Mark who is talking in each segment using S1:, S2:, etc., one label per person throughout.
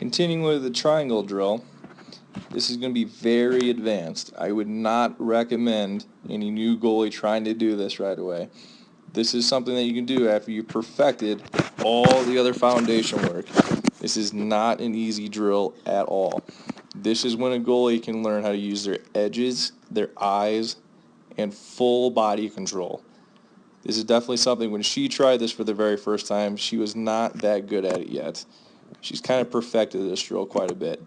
S1: Continuing with the triangle drill, this is going to be very advanced. I would not recommend any new goalie trying to do this right away. This is something that you can do after you've perfected all the other foundation work. This is not an easy drill at all. This is when a goalie can learn how to use their edges, their eyes, and full body control. This is definitely something, when she tried this for the very first time, she was not that good at it yet. She's kind of perfected this drill quite a bit.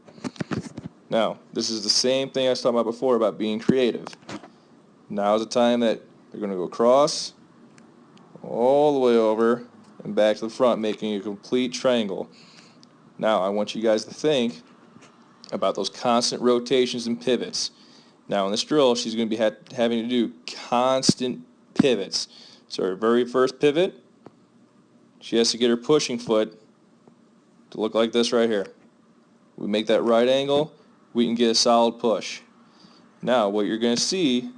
S1: Now, this is the same thing I was talking about before about being creative. Now is the time that they're going to go across, all the way over, and back to the front, making a complete triangle. Now, I want you guys to think about those constant rotations and pivots. Now, in this drill, she's going to be having to do constant pivots. So her very first pivot, she has to get her pushing foot to look like this right here. We make that right angle, we can get a solid push. Now, what you're going to see,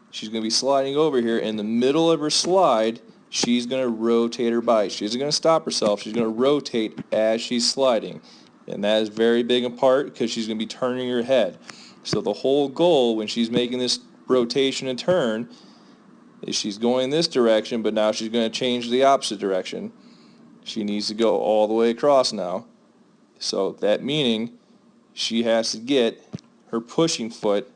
S1: she's going to be sliding over here. In the middle of her slide, she's going to rotate her body. She isn't going to stop herself. She's going to rotate as she's sliding. And that is very big in part because she's going to be turning her head. So the whole goal when she's making this rotation and turn is she's going this direction, but now she's going to change the opposite direction. She needs to go all the way across now. So that meaning she has to get her pushing foot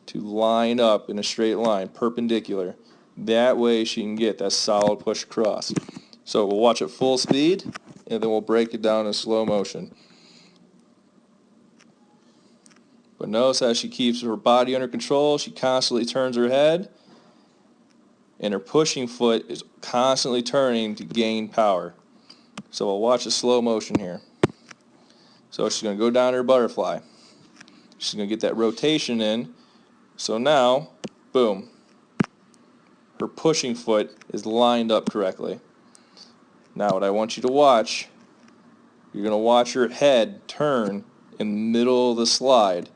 S1: to line up in a straight line, perpendicular. That way she can get that solid push across. So we'll watch at full speed, and then we'll break it down in slow motion. But notice how she keeps her body under control. She constantly turns her head, and her pushing foot is constantly turning to gain power. So we'll watch a slow motion here. So she's going to go down to her butterfly. She's going to get that rotation in. So now, boom, her pushing foot is lined up correctly. Now what I want you to watch, you're going to watch her head turn in the middle of the slide.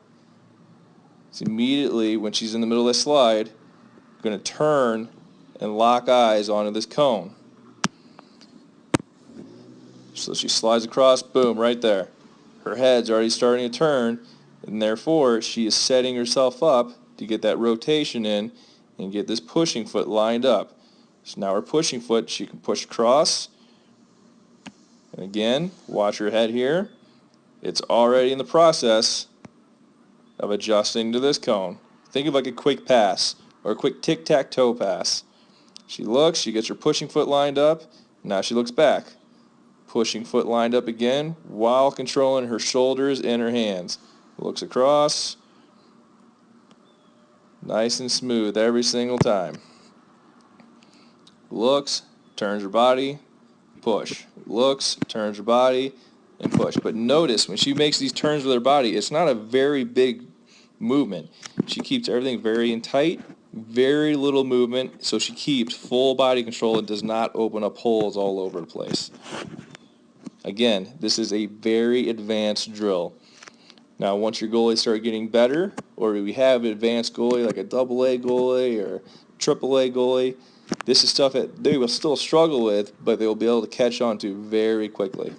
S1: So immediately when she's in the middle of the slide, you're going to turn and lock eyes onto this cone. So she slides across, boom, right there. Her head's already starting to turn, and therefore she is setting herself up to get that rotation in and get this pushing foot lined up. So now her pushing foot, she can push across. And again, watch her head here. It's already in the process of adjusting to this cone. Think of like a quick pass or a quick tic-tac-toe pass. She looks, she gets her pushing foot lined up, now she looks back. Pushing foot lined up again while controlling her shoulders and her hands. Looks across. Nice and smooth every single time. Looks, turns her body, push. Looks, turns her body, and push. But notice when she makes these turns with her body, it's not a very big movement. She keeps everything very in tight, very little movement, so she keeps full body control and does not open up holes all over the place. Again, this is a very advanced drill. Now, once your goalies start getting better, or we have an advanced goalie like a AA goalie or AAA goalie, this is stuff that they will still struggle with, but they will be able to catch on to very quickly.